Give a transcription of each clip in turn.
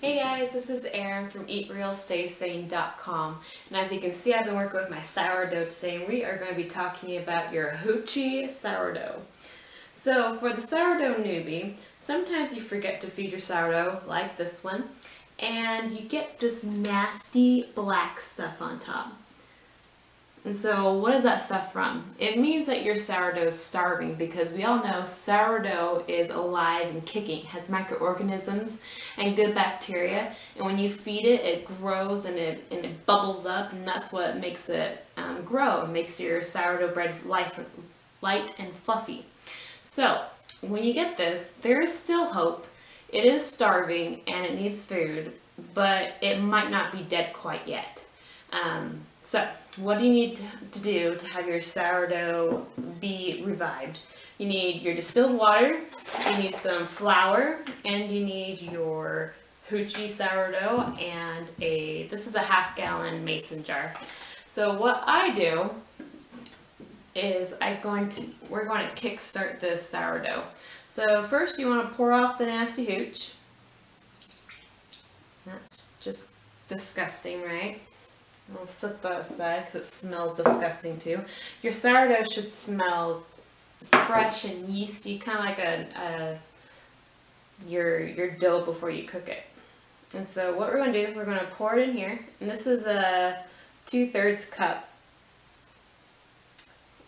Hey guys, this is Erin from EatRealStaySane.com, and as you can see, I've been working with my sourdough today, and we are going to be talking about your Hoochie sourdough. So for the sourdough newbie, sometimes you forget to feed your sourdough, like this one, and you get this nasty black stuff on top. And so what is that stuff from? It means that your sourdough is starving, because we all know sourdough is alive and kicking. It has microorganisms and good bacteria, and when you feed it, it grows and it bubbles up, and that's what makes it grow. It makes your sourdough bread light and fluffy. So when you get this, there is still hope. It is starving and it needs food, but it might not be dead quite yet. So what do you need to do to have your sourdough be revived? You need your distilled water, you need some flour, and you need your Hoochie sourdough, and this is a half-gallon mason jar. So what I do is we're going to kickstart this sourdough. So first you want to pour off the nasty hooch. That's just disgusting, right? I'll set that aside because it smells disgusting too. Your sourdough should smell fresh and yeasty, kind of like your dough before you cook it. And so what we're going to do, we're going to pour it in here, and this is a 2/3 cup.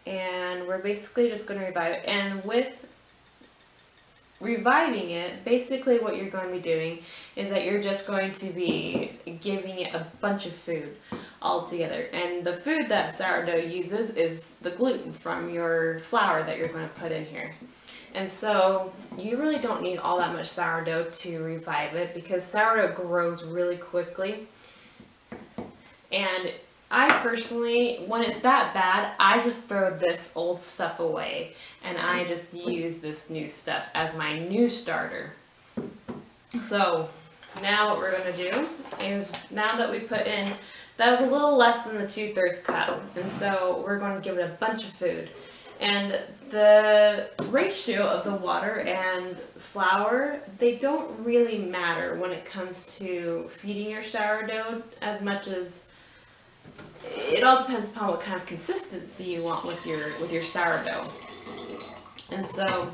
And we're basically just going to revive it. And with reviving it, basically what you're going to be doing is that you're just going to be giving it a bunch of food all together. And the food that sourdough uses is the gluten from your flour that you're going to put in here. And so you really don't need all that much sourdough to revive it, because sourdough grows really quickly. And I personally, when it's that bad, I just throw this old stuff away and I just use this new stuff as my new starter. So now what we're going to do is, now that we put in, that was a little less than the 2/3 cup, and so we're going to give it a bunch of food. And the ratio of the water and flour, they don't really matter when it comes to feeding your sourdough as much as it all depends upon what kind of consistency you want with your sourdough. And so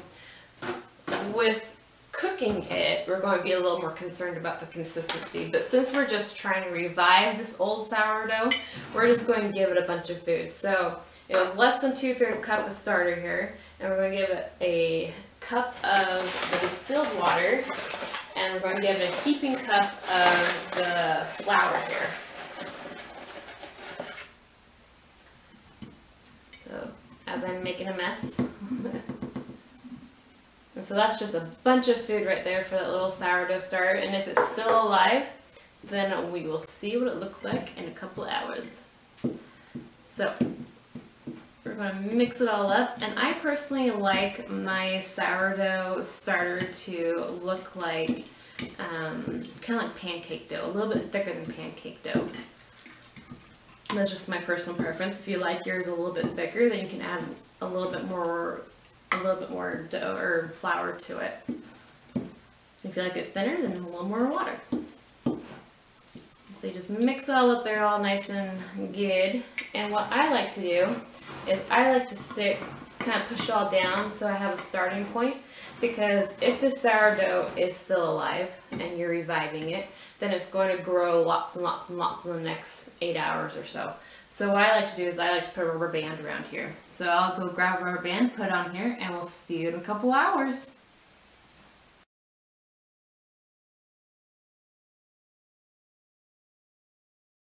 with cooking it, we're going to be a little more concerned about the consistency. But since we're just trying to revive this old sourdough, we're just going to give it a bunch of food. So it was less than 2/3 cup of starter here, and we're going to give it a cup of the distilled water, and we're going to give it a heaping cup of the flour here. So, as I'm making a mess. And so that's just a bunch of food right there for that little sourdough starter. And if it's still alive, then we will see what it looks like in a couple hours. So, we're going to mix it all up. And I personally like my sourdough starter to look like, kind of like pancake dough, a little bit thicker than pancake dough. That's just my personal preference. If you like yours a little bit thicker, then you can add a little bit more dough or flour to it. If you like it thinner, then a little more water. So you just mix it all up there, all nice and good. And what I like to do is I like to kind of push it all down so I have a starting point. Because if the sourdough is still alive and you're reviving it, then it's going to grow lots and lots and lots in the next 8 hours or so. So what I like to do is I like to put a rubber band around here. So I'll go grab a rubber band, put it on here, and we'll see you in a couple hours.